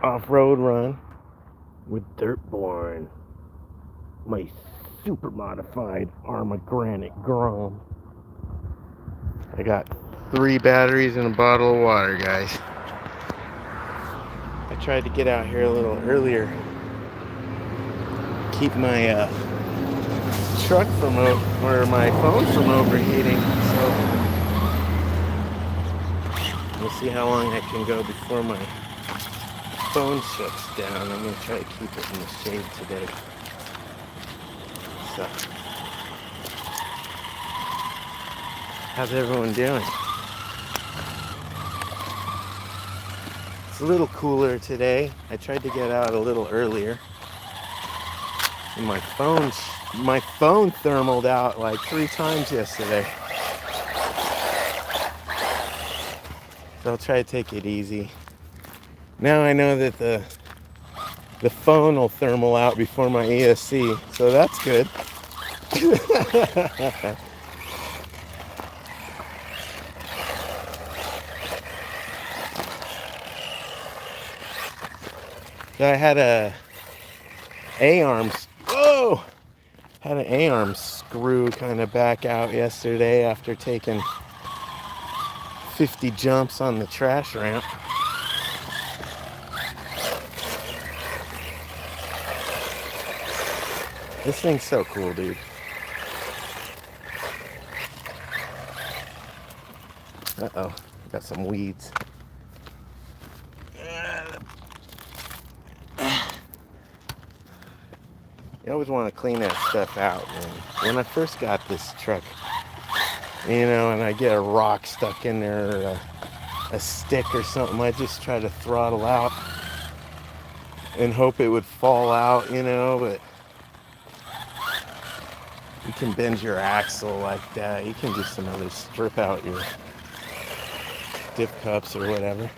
off-road run with DIRTBORN, my super modified Arrma Granite Grom. I got 3 batteries and a bottle of water, guys. I tried to get out here a little earlier, keep my truck from or my phone from overheating, so we'll see how long I can go before my phone shuts down. I'm going to try to keep it in the shade today. So, how's everyone doing? It's a little cooler today. I tried to get out a little earlier. And my phone thermaled out like 3 times yesterday. So I'll try to take it easy. Now I know that the phone will thermal out before my ESC, so that's good. So I had a A-arm, had an A-arm screw kind of back out yesterday after taking 50 jumps on the trash ramp. This thing's so cool, dude. Uh-oh, got some weeds. You always want to clean that stuff out, man. When I first got this truck, you know, and I get a rock stuck in there or a stick or something, I just try to throttle out and hope it would fall out, you know, but you can bend your axle like that. You can do some other, strip out your diff cups or whatever.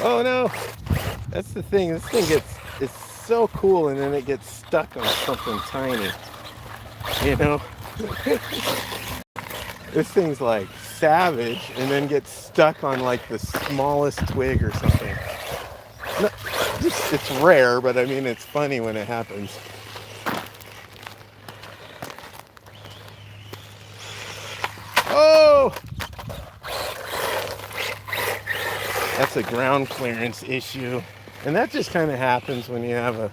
Oh no, that's the thing. This thing it's so cool, and then it gets stuck on something tiny. You know, this thing's like savage, and then gets stuck on like the smallest twig or something. No, it's rare, but I mean it's funny when it happens. Oh! That's a ground clearance issue. And that just kind of happens when you have a,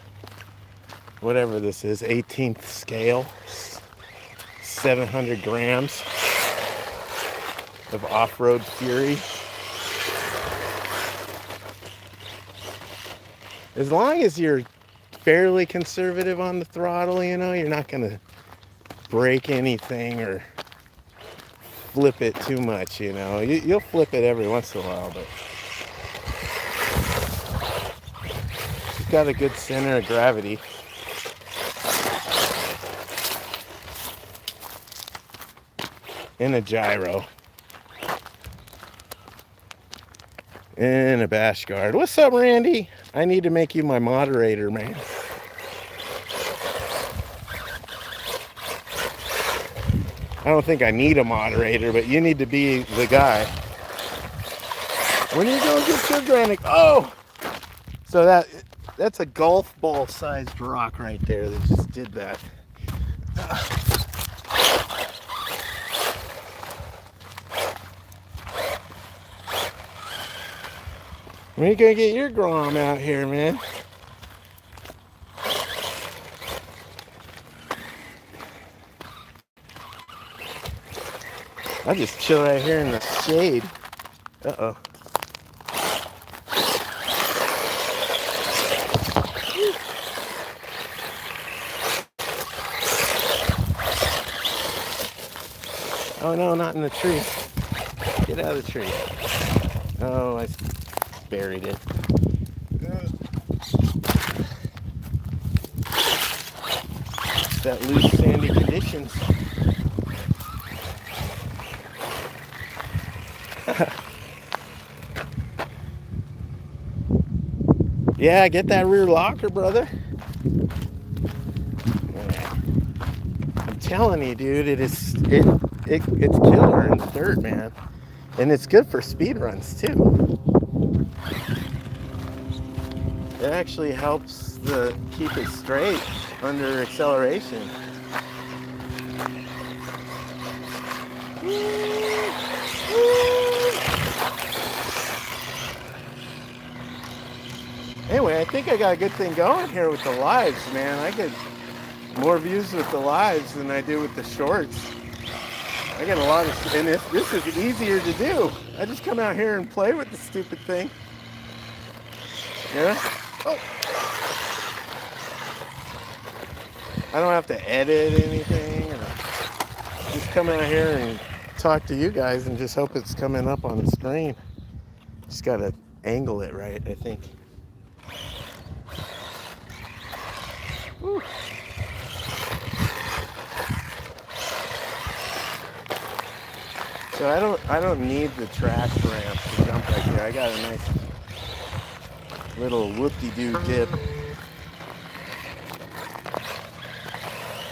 whatever this is, 18th scale, 700 grams of off-road fury. As long as you're fairly conservative on the throttle, you know, you're not going to break anything or flip it too much, you know. You'll flip it every once in a while, but it's got a good center of gravity. And a gyro. And a bash guard. What's up, Randy? I need to make you my moderator, man. I don't think I need a moderator, but you need to be the guy. When are you going to get your granite? Oh! So that's a golf ball sized rock right there that just did that. When are you going to get your Grom out here, man? I'll just chill right here in the shade. Uh-oh. Oh no, not in the tree. Get out of the tree. Oh, I buried it. That loose sandy conditions. Yeah, get that rear locker, brother. I'm telling you, dude, it's killer in the dirt, man. And it's good for speed runs too. It actually helps keep it straight under acceleration. Anyway, I think I got a good thing going here with the lives, man. I get more views with the lives than I do with the shorts. I get a lot of, and this is easier to do. I just come out here and play with the stupid thing. Yeah. Oh. I don't have to edit anything. Just come out here and talk to you guys and just hope it's coming up on the screen. Just gotta angle it right, I think. Whew. So I don't need the track ramp to jump right there. I got a nice little whoop-de-doo dip.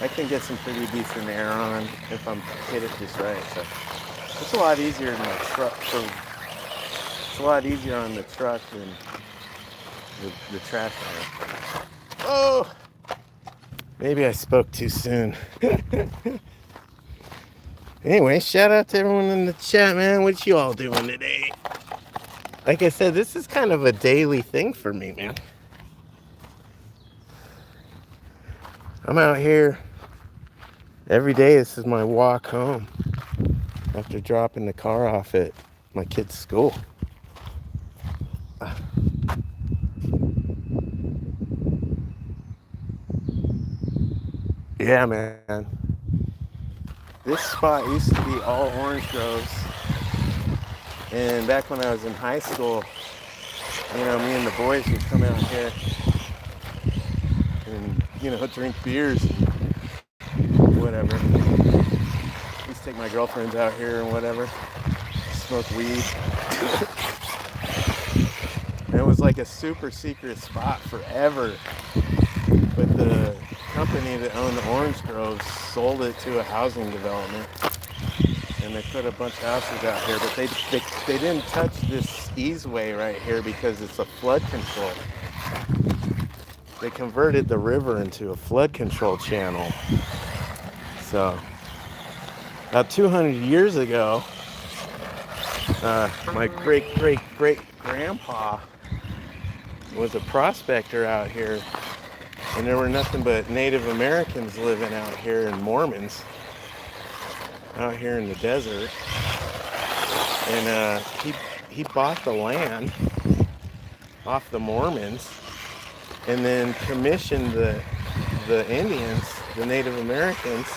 I can get some pretty decent air on if I'm hit it just right. So it's a lot easier than the truck. It's a lot easier on the truck than the track ramp. Oh, maybe I spoke too soon. Anyway, shout out to everyone in the chat, man. What you all doing today? Like I said, this is kind of a daily thing for me, man. I'm out here every day. This is my walk home after dropping the car off at my kid's school. Yeah, man. This spot used to be all orange groves. And back when I was in high school, you know, me and the boys would come out here and, you know, drink beers and whatever. I used to take my girlfriends out here and whatever, smoke weed. And it was like a super secret spot forever. But the company that owned the orange groves sold it to a housing development. And they put a bunch of houses out here, but they didn't touch this easeway right here because it's a flood control. They converted the river into a flood control channel. So, about 200 years ago, my great-great-great-grandpa was a prospector out here, and there were nothing but Native Americans living out here and Mormons out here in the desert. And he bought the land off the Mormons and then commissioned the Indians, the Native Americans,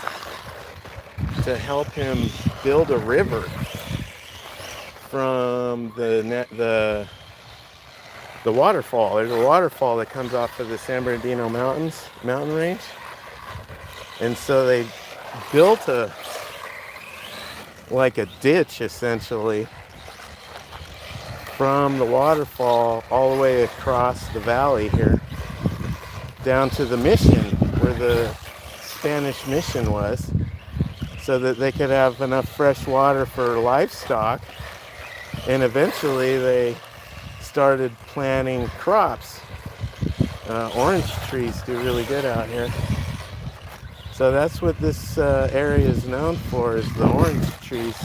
to help him build a river from the waterfall. There's a waterfall that comes off of the San Bernardino mountain range. And so they built like a ditch essentially from the waterfall all the way across the valley here down to the mission where the Spanish mission was, so that they could have enough fresh water for livestock. And eventually they started planting crops. Orange trees do really good out here. So that's what this area is known for, is the orange trees.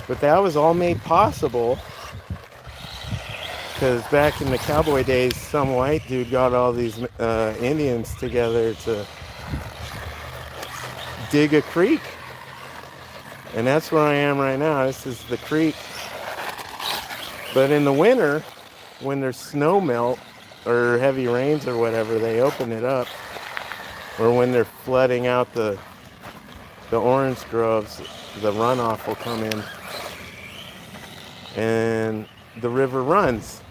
But that was all made possible because back in the cowboy days, some white dude got all these Indians together to dig a creek. And that's where I am right now. This is the creek. But in the winter, when there's snow melt or heavy rains or whatever, they open it up. Or when they're flooding out the orange groves, the runoff will come in and the river runs.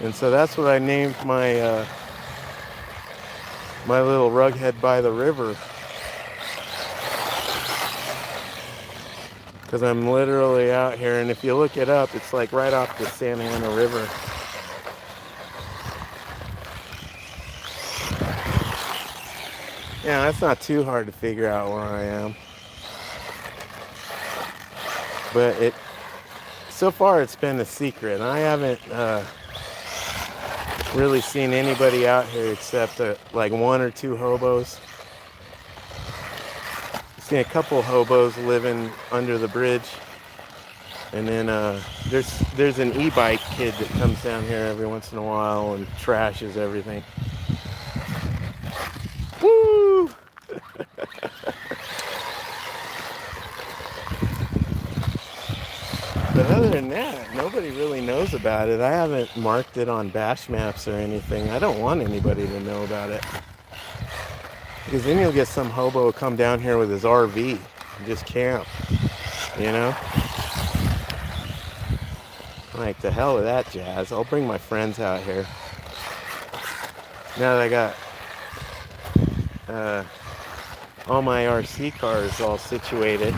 And so that's what I named my my little Rugghead by the river, because I'm literally out here, and if you look it up, it's like right off the Santa Ana River. Yeah, it's not too hard to figure out where I am. But so far it's been a secret. I haven't really seen anybody out here except like one or two hobos. I've seen a couple hobos living under the bridge. And then there's an e-bike kid that comes down here every once in a while and trashes everything. Woo! But other than that, nobody really knows about it. I haven't marked it on bash maps or anything. I don't want anybody to know about it. Because then you'll get some hobo come down here with his RV and just camp, you know? Like, the hell with that jazz. I'll bring my friends out here. Now that I got all my RC cars all situated.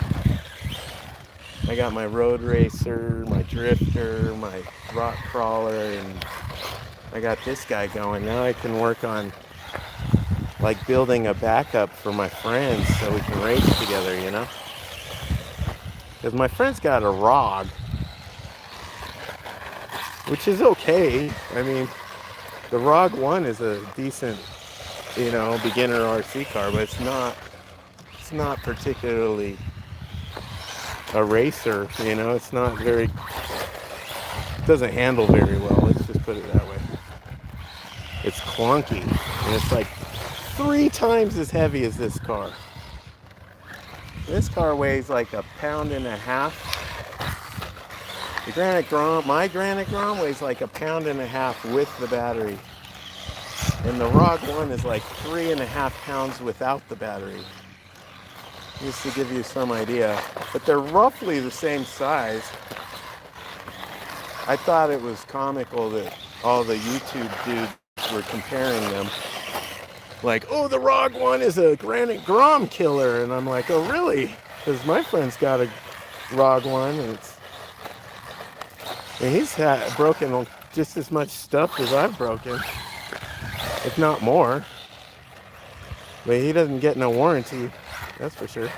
I got my road racer, my drifter, my rock crawler, and I got this guy going. Now I can work on like building a backup for my friends so we can race together, you know? Because my friend's got a ROG, which is okay. I mean, the ROG 1 is a decent, you know, beginner RC car, but it's not particularly a racer, you know. It's not very, it doesn't handle very well, let's just put it that way. It's clunky, and it's like 3 times as heavy as this car. This car weighs like 1.5 pounds. The Granite Grom, my Granite Grom weighs like 1.5 pounds with the battery. And the ROG 1 is like 3.5 pounds without the battery. Just to give you some idea. But they're roughly the same size. I thought it was comical that all the YouTube dudes were comparing them. Like, oh, the ROG 1 is a Granite Grom killer. And I'm like, oh, really? Because my friend's got a ROG 1, and he's broken just as much stuff as I've broken, if not more. But he doesn't get no warranty, that's for sure.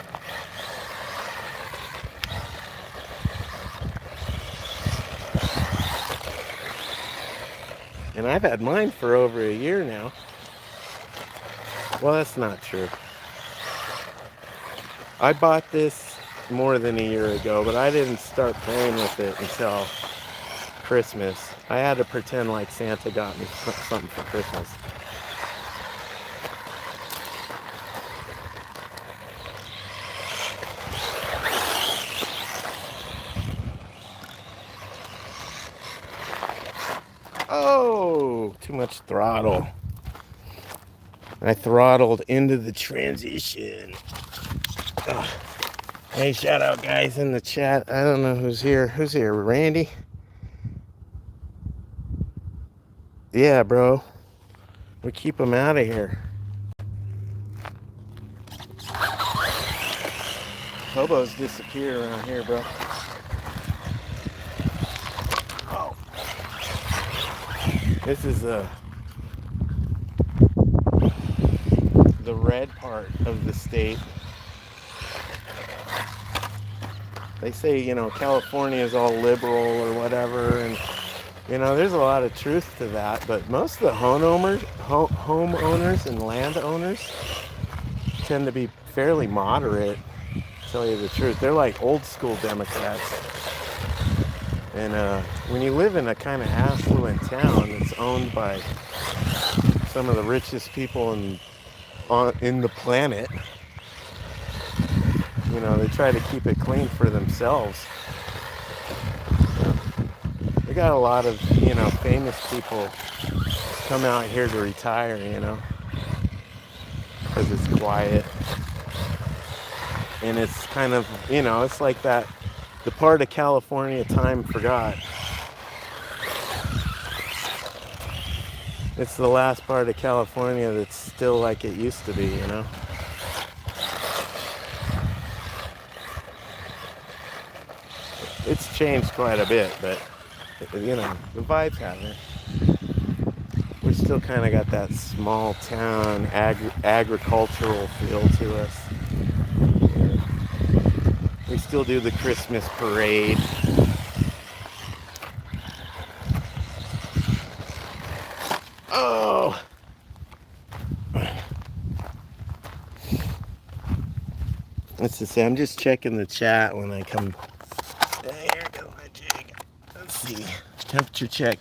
And I've had mine for over a year now. Well, that's not true. I bought this more than a year ago, but I didn't start playing with it until Christmas. I had to pretend like Santa got me something for Christmas. Oh, too much throttle. I throttled into the transition. Ugh. Hey, shout out guys in the chat. I don't know who's here. Who's here? Randy? Yeah, bro. We keep them out of here. Hobos disappear around here, bro. Oh. This is the red part of the state. They say, you know, California is all liberal or whatever, and you know, there's a lot of truth to that, but most of the homeowners and landowners tend to be fairly moderate, to tell you the truth. They're like old school Democrats. And when you live in a kind of affluent town that's owned by some of the richest people in the planet, you know, they try to keep it clean for themselves. We got a lot of, you know, famous people come out here to retire, you know, because it's quiet. And it's kind of, you know, it's like that, the part of California time forgot. It's the last part of California that's still like it used to be, you know. It's changed quite a bit, but, you know, the vibes haven't. We're still kind of got that small town agricultural feel to us. We still do the Christmas parade. Oh! Let's just say, I'm just checking the chat when I come. Here goes my jig. Let's see. Temperature check.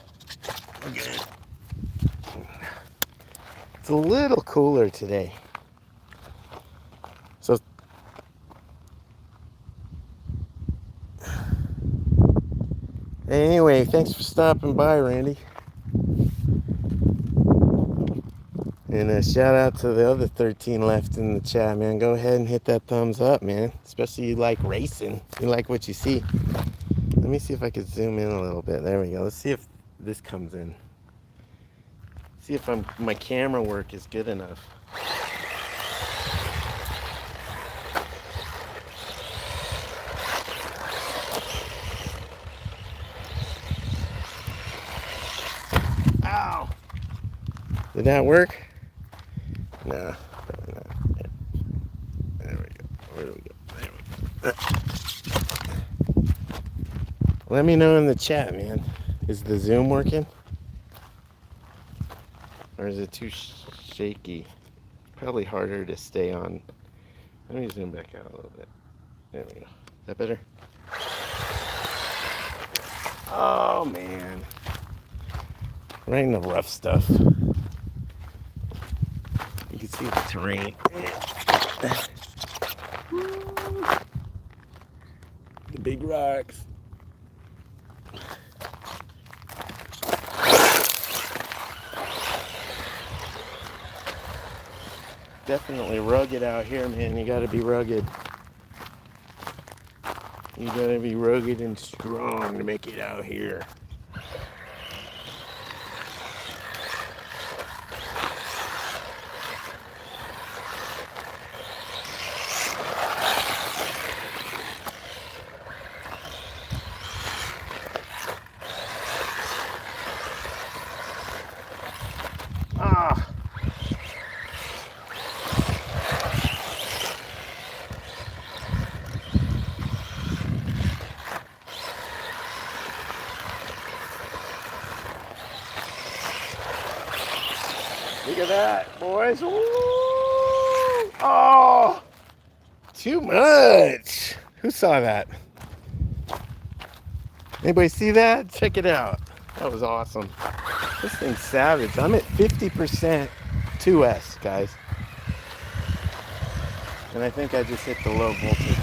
Okay. It's a little cooler today. So anyway, thanks for stopping by, Randy. And shout out to the other 13 left in the chat, man. Go ahead and hit that thumbs up, man. Especially you like racing. You like what you see. Let me see if I can zoom in a little bit. There we go. Let's see if this comes in. See if my camera work is good enough. Ow! Did that work? No, probably not. There we go. Where do we go? There we go. Let me know in the chat, man. Is the Zoom working? Or is it too shaky? Probably harder to stay on. Let me zoom back out a little bit. There we go. Is that better? Oh, man. Right in the rough stuff. You can see the terrain. The big rocks. Definitely rugged out here, man. You gotta be rugged. You gotta be rugged and strong to make it out here. Ah. Look at that, boys. Ooh. Oh, too much. Who saw that? Anybody see that? Check it out. That was awesome. This thing's savage. I'm at 50% 2S, guys. And I think I just hit the low voltage.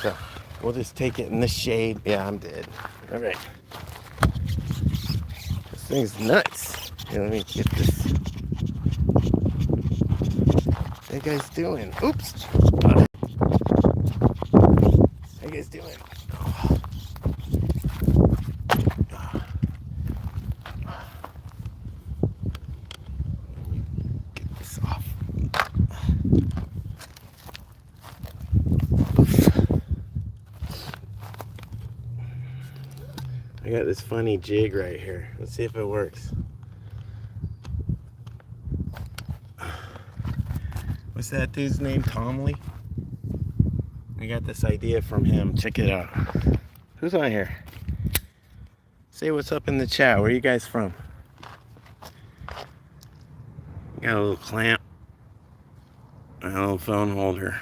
So we'll just take it in the shade. Yeah, I'm dead. All right. This thing's nuts. Here, let me get this. How you guys doing? Oops. How you guys doing? Oh. Get this off. I got this funny jig right here. Let's see if it works. What's that dude's name? Tomley? I got this idea from him. Check it out. Who's on here? Say what's up in the chat. Where are you guys from? Got a little clamp. A little phone holder.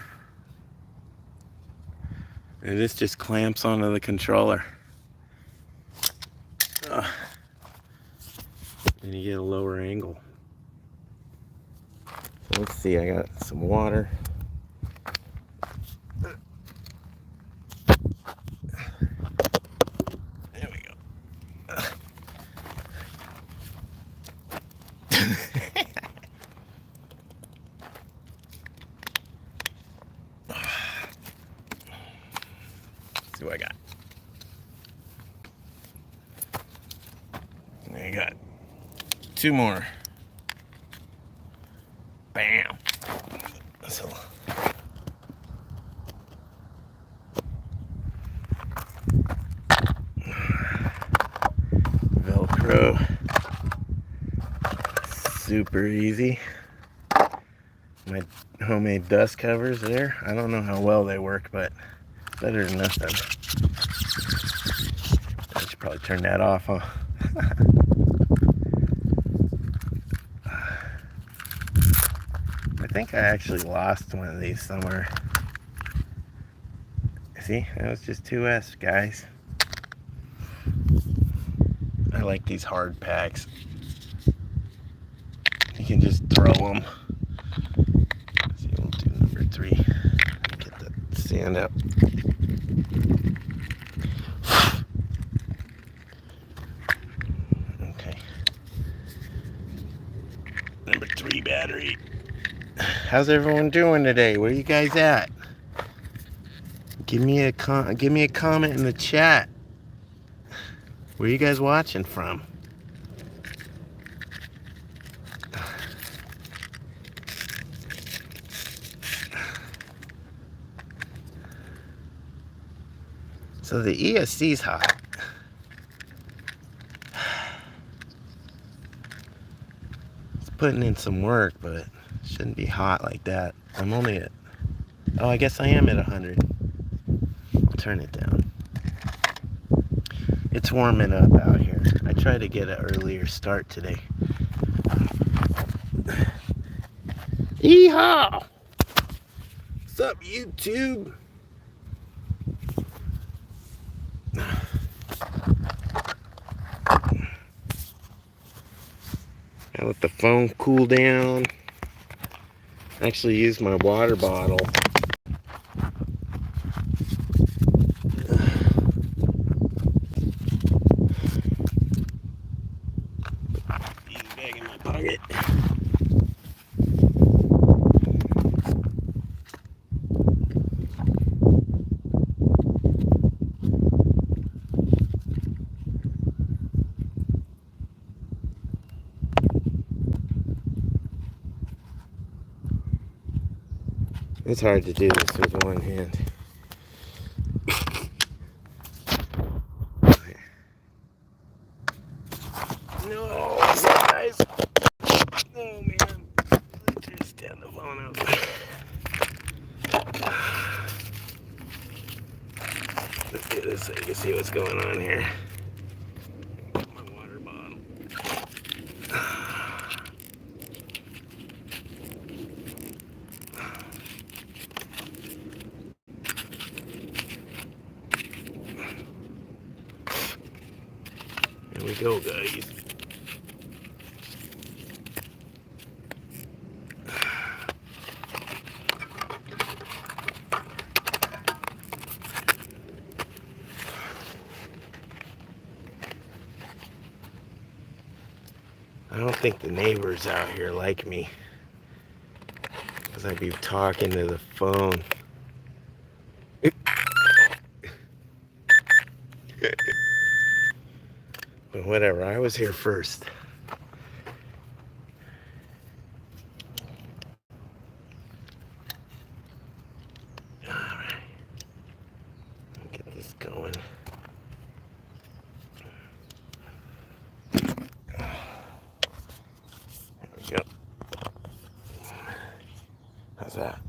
And this just clamps onto the controller. And you get a lower angle. So let's see, I got some water. There we go. Let's see what I got. I got two more. Bam. So Velcro. super easy. My homemade dust covers there. I don't know how well they work, but better than nothing. I should probably turn that off, huh? I think I actually lost one of these somewhere. See, that was just 2S, guys. I like these hard packs. You can just throw them. See, we'll do number 3. Get the sand up. Okay. Number 3 battery. How's everyone doing today? Where you guys at? Give me a comment in the chat. Where you guys watching from? So the ESC's hot. It's putting in some work, but it shouldn't be hot like that. I'm only at, oh, I guess I am at 100. I'll turn it down. It's warming up out here. I tried to get an earlier start today. Yeehaw! What's up, YouTube? I let the phone cool down. I actually used my water bottle. Use a bag in my pocket. It's hard to do this with one hand. No, guys. Oh man. Let's just stand the phone up. Let's do this so you can see what's going on here. My water bottle. Here we go, guys. I don't think the neighbors out here like me, because I'd be talking to the phone. But whatever, I was here first. Alright. Get this going. There we go. How's that?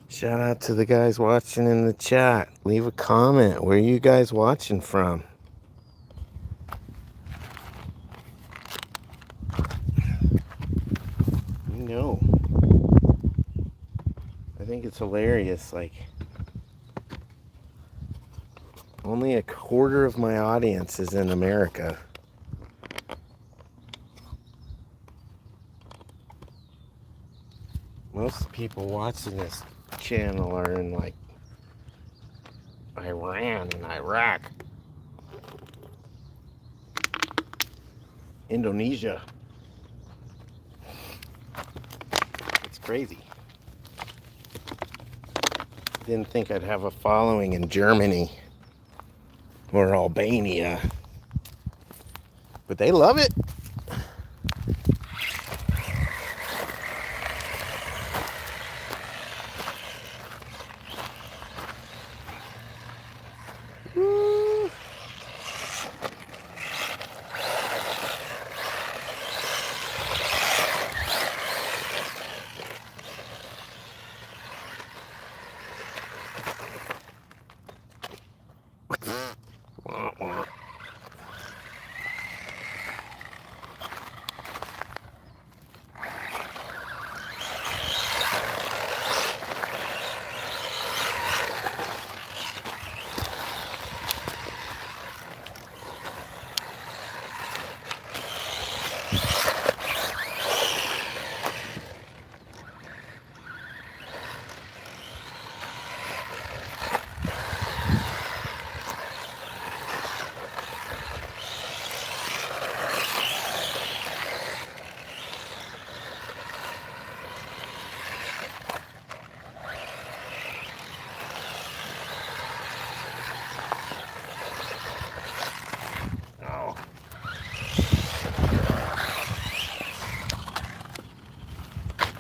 Shout out to the guys watching in the chat. Leave a comment. Where are you guys watching from? You know. I think it's hilarious. Like, only a quarter of my audience is in America. Most people watching this channel are in like Iran and Iraq, Indonesia. It's crazy. Didn't think I'd have a following in Germany or Albania, but they love it.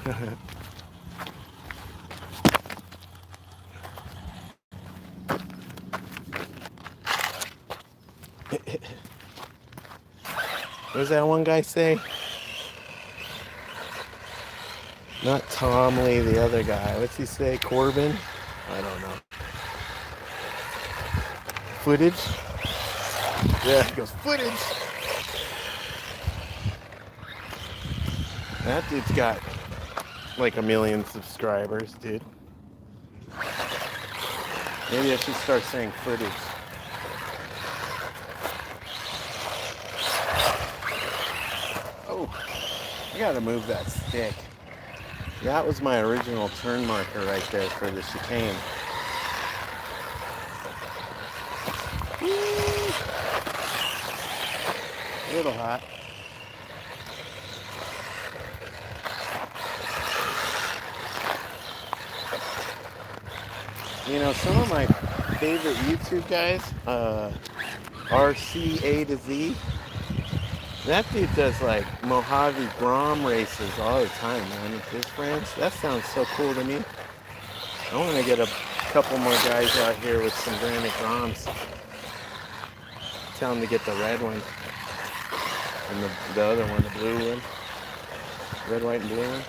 What does that one guy say? Not Tom Lee, the other guy. What's he say? Corbin? I don't know. Footage? Yeah, he goes, footage! That dude's got like 1 million subscribers, dude. Maybe I should start saying footage. Oh, I gotta move that stick. That was my original turn marker right there for the chicane. Woo. A little hot. You know, some of my favorite YouTube guys, RC A to Z, that dude does like Mojave Grom races all the time, man, with his friends. That sounds so cool to me. I want to get a couple more guys out here with some Granite Groms. Tell them to get the red one. And the other one, the blue one. Red, white, and blue one.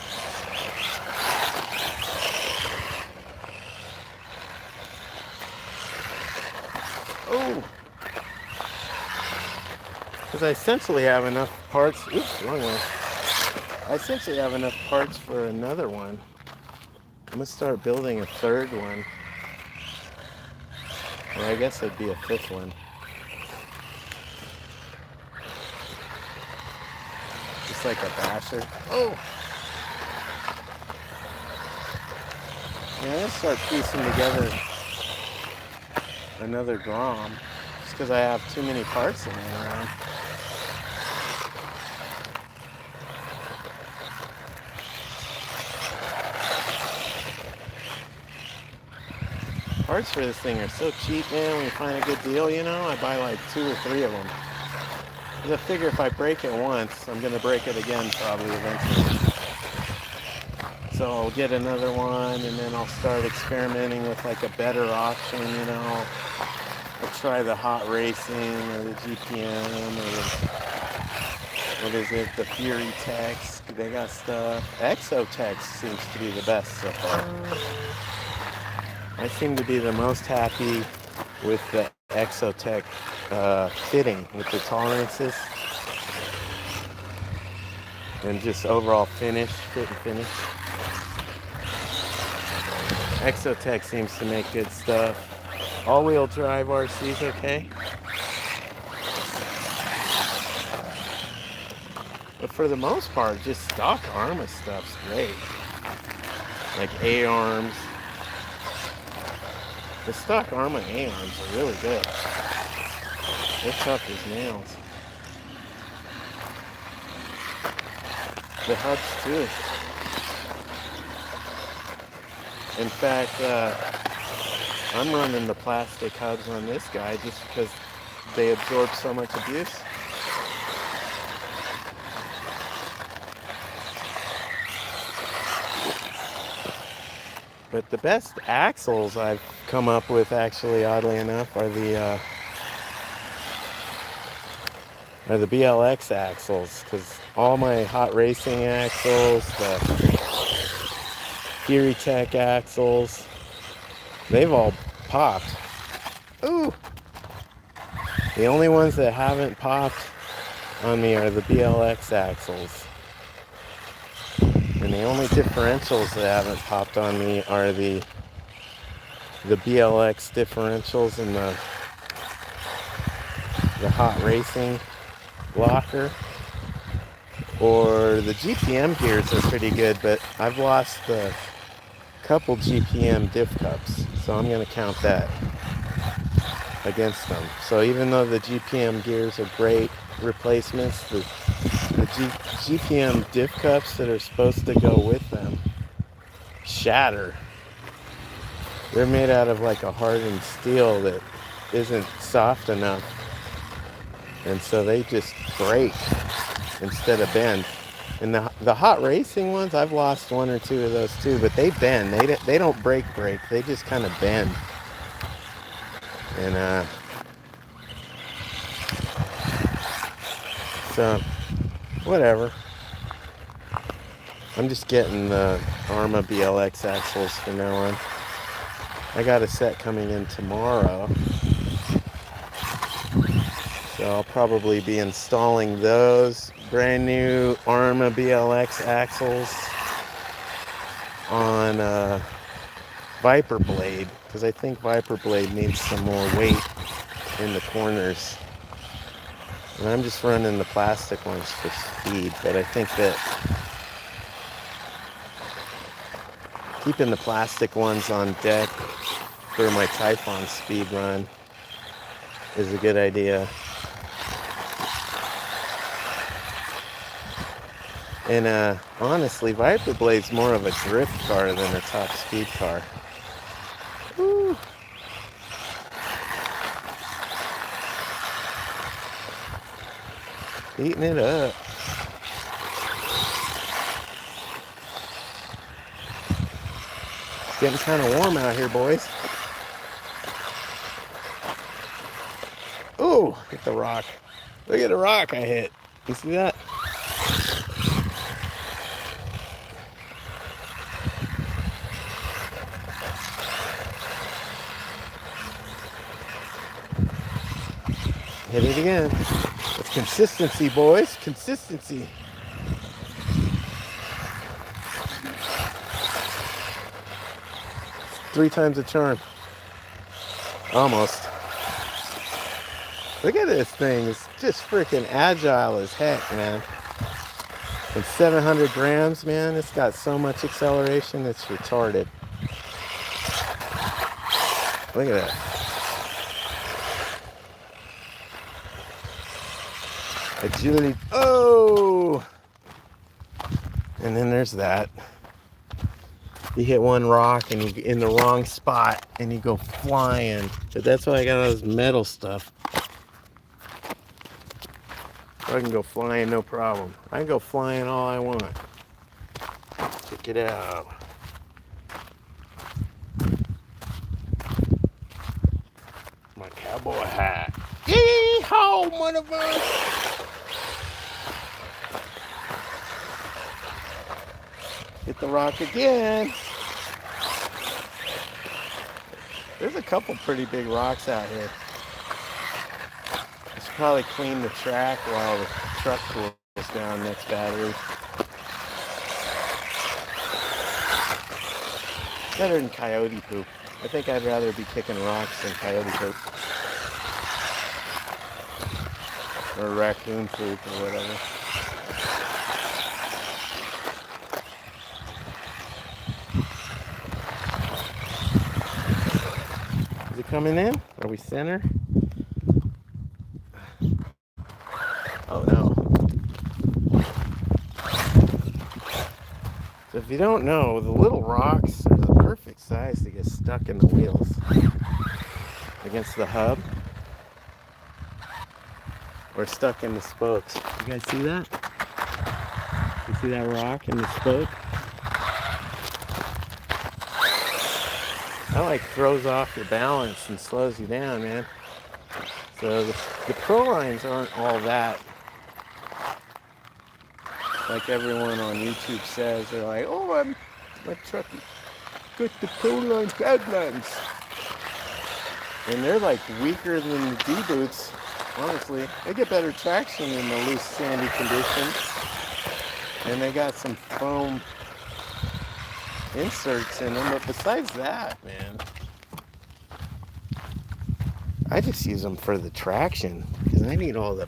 Oh! Because I essentially have enough parts. Oops, wrong one. I essentially have enough parts for another one. I'm going to start building a third one. Or I guess it'd be a fifth one. Just like a basher. Oh! Yeah, I'm going to start piecing together another Grom. Just because I have too many parts laying around. Parts for this thing are so cheap, man. When you find a good deal, you know, I buy like 2 or 3 of them. Because I figure if I break it once, I'm going to break it again probably eventually. So I'll get another one, and then I'll start experimenting with like a better option, you know. I'll try the hot racing or the GPM or the, what is it, the Fury Tex. They got stuff. Exotex seems to be the best so far. I seem to be the most happy with the Exotech fitting, with the tolerances and just overall finish, fit and finish. Exotech seems to make good stuff. All-wheel drive RC's okay. But for the most part, just stock Arrma stuff's great. Like A-arms. The stock Arrma A-arms are really good. They're tough as nails. The hubs too. In fact, I'm running the plastic hubs on this guy just because they absorb so much abuse. But the best axles I've come up with, actually, oddly enough, are the BLX axles, because all my hot racing axles, the Fury Tech axles, they've all popped. Ooh! The only ones that haven't popped on me are the BLX axles. And the only differentials that haven't popped on me are the BLX differentials and the hot racing blocker. Or the GPM gears are pretty good, but I've lost a couple GPM diff cups, so I'm going to count that against them. So even though the GPM gears are great replacements, the GPM diff cups that are supposed to go with them shatter. They're made out of like a hardened steel that isn't soft enough, and so they just break instead of bend. And the hot racing ones, I've lost one or two of those too, but they bend. They don't break. They just kind of bend. And so whatever. I'm just getting the Arrma BLX axles from now on. I got a set coming in tomorrow, so I'll probably be installing those brand new Arrma BLX axles on Viper Blade, because I think Viper Blade needs some more weight in the corners. And I'm just running the plastic ones for speed, but I think that keeping the plastic ones on deck for my Typhon speed run is a good idea. And honestly, Viper Blade's more of a drift car than a top speed car. Woo. Heating it up. It's getting kind of warm out here, boys. Ooh, hit the rock. Look at the rock I hit. You see that? Hit it again. It's consistency, boys. Consistency. Three times the charm. Almost. Look at this thing. It's just freaking agile as heck, man. And 700 grams, man. It's got so much acceleration. It's retarded. Look at that. Agility. Oh! And then there's that. You hit one rock and you in the wrong spot and you go flying. But that's why I got all this metal stuff. I can go flying, no problem. I can go flying all I want. Check it out. My cowboy hat. Yee-haw, motherfucker! Hit the rock again. There's a couple pretty big rocks out here. I should probably clean the track while the truck cools down next battery. Better than coyote poop. I think I'd rather be kicking rocks than coyote poop. Or raccoon poop or whatever. Is it coming in? Are we center? Oh no. So if you don't know, the little rocks are the perfect size to get stuck in the wheels against the hub or stuck in the spokes. You guys see that? You see that rock in the spoke? That like throws off your balance and slows you down, man. So the pro lines aren't all that. Like everyone on YouTube says, they're like, oh, my truck got the pro lines, bad lines. And they're like weaker than the D-boots, honestly. They get better traction in the loose, sandy conditions. And they got some foam inserts in them, but besides that, man, I just use them for the traction because I need all the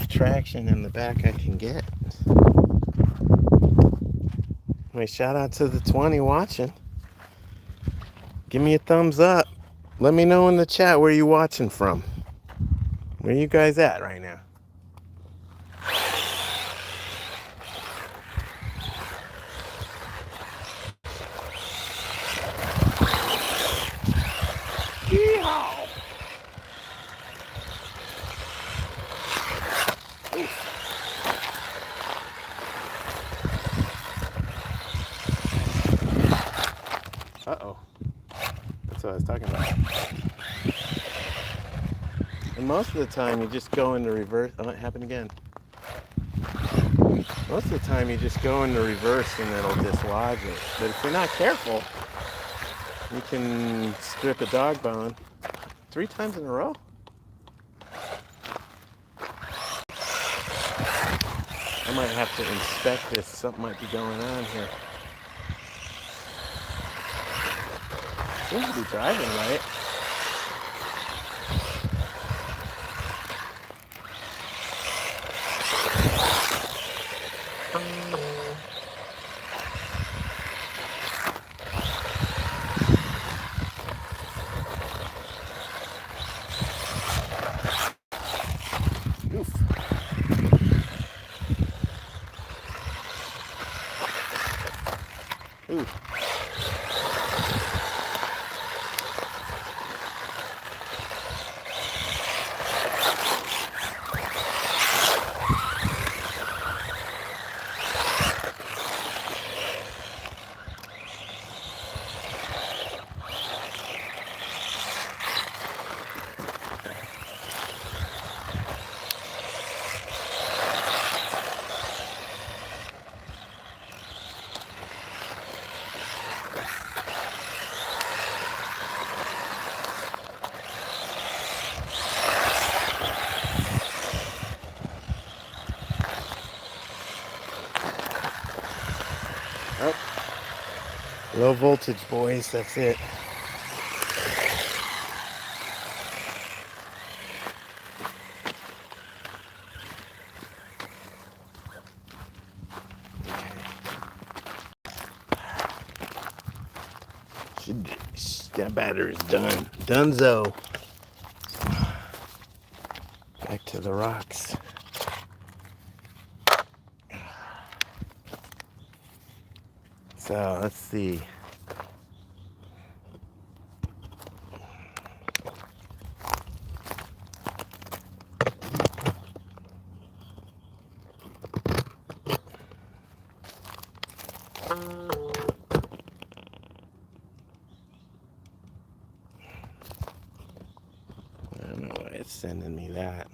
traction in the back I can get. Anyway, shout out to the 20 watching. Give me a thumbs up. Let me know in the chat where you watching from. Where you guys at right now? Yeehaw! Uh-oh. That's what I was talking about. And most of the time you just go into reverse. Oh, it happened again. Most of the time you just go into reverse and it'll dislodge it. But if you're not careful, you can strip a dog bone 3 times in a row. I might have to inspect this. Something might be going on here. Seems to be driving right. Oof. Ooh. Oh, low voltage, boys. That's it. That battery's done. Dunzo. Back to the rocks. So let's see. I don't know why it's sending me that.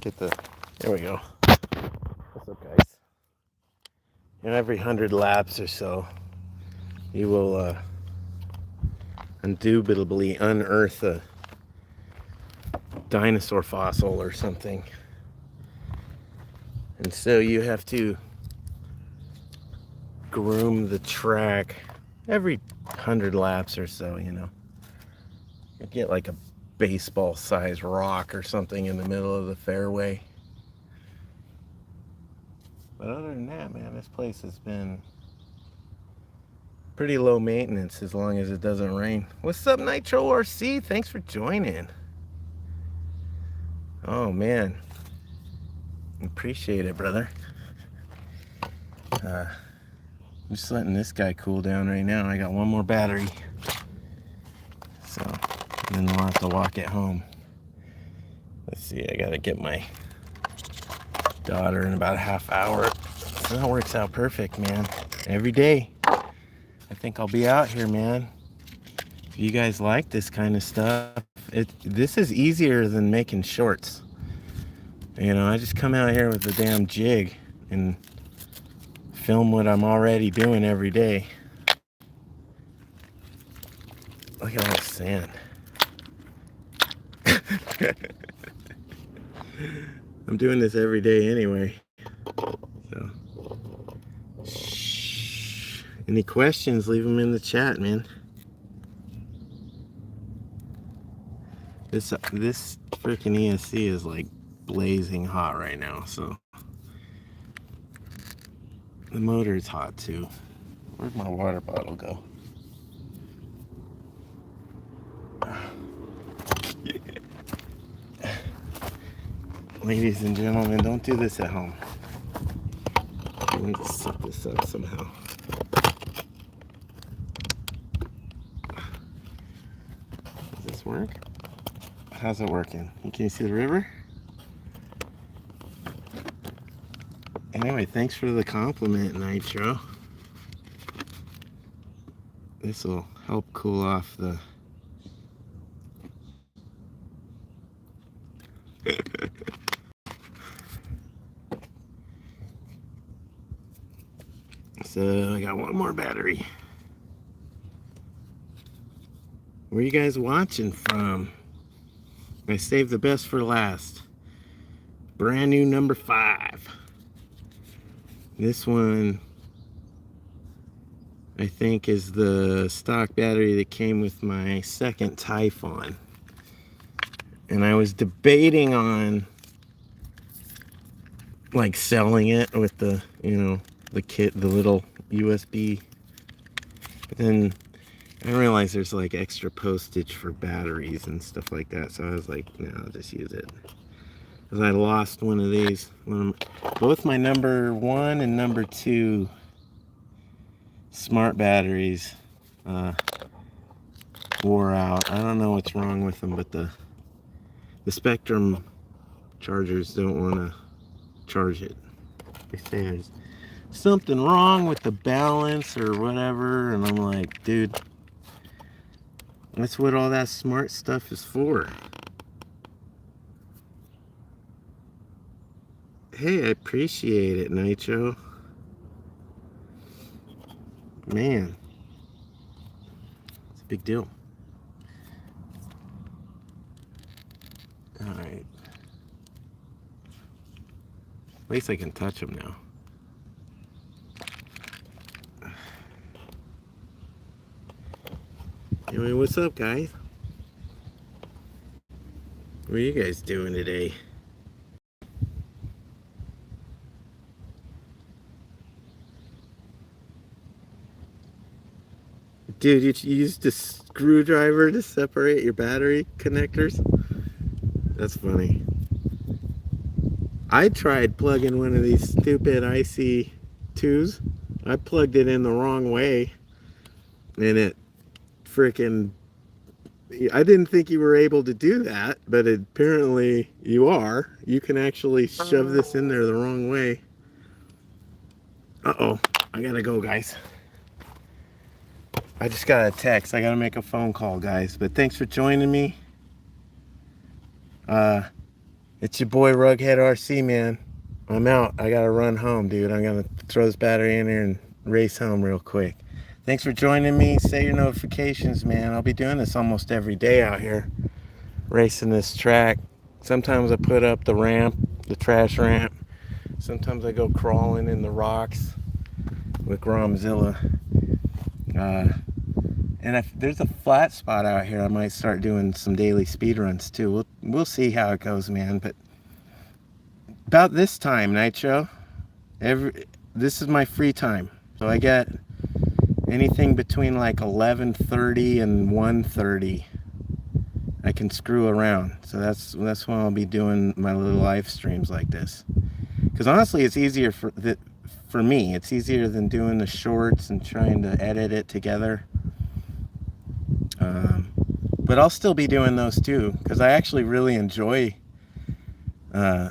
Get the, there we go. What's up, guys? And every 100 laps or so, you will indubitably unearth a dinosaur fossil or something. And so you have to groom the track every 100 laps or so, you know. You get like a baseball-sized rock or something in the middle of the fairway. But other than that, man, this place has been pretty low maintenance as long as it doesn't rain. What's up, Nitro RC? Thanks for joining. Oh, man. Appreciate it, brother. I'm just letting this guy cool down right now. I got one more battery, so then we'll have to walk it home. Let's see, I gotta get my daughter in about a half hour. So that works out perfect, man. Every day I think I'll be out here, man. If you guys like this kind of stuff, this is easier than making shorts. You know, I just come out here with a damn jig and film what I'm already doing every day. Look at all the sand. I'm doing this every day anyway. So, shh. Any questions, leave them in the chat, man. This freaking ESC is like blazing hot right now, so the motor is hot too. Where'd my water bottle go? Ladies and gentlemen, don't do this at home. I need to set this up somehow. Does this work? How's it working? Can you see the river? Anyway, thanks for the compliment, Nitro. This will help cool off the... So I got one more battery. Where are you guys watching from? I saved the best for last. Brand new number 5. This one, I think, is the stock battery that came with my second Typhon. And I was debating on like selling it with the, you know, the kit, the little USB. But then I realized there's like extra postage for batteries and stuff like that. So I was like, no, I'll just use it. Because I lost one of these. Both my number 1 and number 2 smart batteries wore out. I don't know what's wrong with them, but the Spectrum chargers don't want to charge it. They say there's something wrong with the balance or whatever, and I'm like, dude, that's what all that smart stuff is for. Hey, I appreciate it, Nitro. Man, it's a big deal. All right. At least I can touch them now. Anyway, what's up, guys? What are you guys doing today? Dude, you used a screwdriver to separate your battery connectors? That's funny. I tried plugging one of these stupid IC2s. I plugged it in the wrong way, and it freaking... I didn't think you were able to do that, but apparently you are. You can actually shove this in there the wrong way. Uh-oh. I gotta go, guys. I just got a text. I gotta make a phone call, guys. But thanks for joining me. It's your boy Rugghead RC, man. I'm out. I gotta run home, dude. I'm gonna throw this battery in here and race home real quick. Thanks for joining me. Set your notifications, man. I'll be doing this almost every day out here, racing this track. Sometimes I put up the ramp, the trash ramp. Sometimes I go crawling in the rocks with Gromzilla. And if there's a flat spot out here, I might start doing some daily speed runs too. We'll see how it goes, man. But about this time, Nitro, this is my free time. So I get anything between like 11:30 and 1:30. I can screw around. So that's when I'll be doing my little live streams like this. Because honestly, it's easier for me. It's easier than doing the shorts and trying to edit it together. But I'll still be doing those too, because I actually really enjoy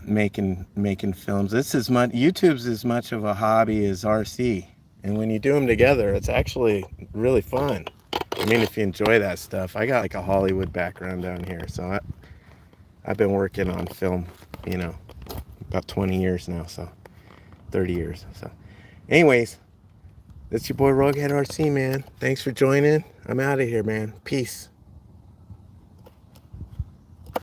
making films. This is much, YouTube's as much of a hobby as RC, and when you do them together, it's actually really fun. I mean, if you enjoy that stuff. I got like a Hollywood background down here, so I've been working on film, you know, about 20 years now, so 30 years. So anyways, that's your boy Rugghead RC, man. Thanks for joining. I'm out of here, man. Peace.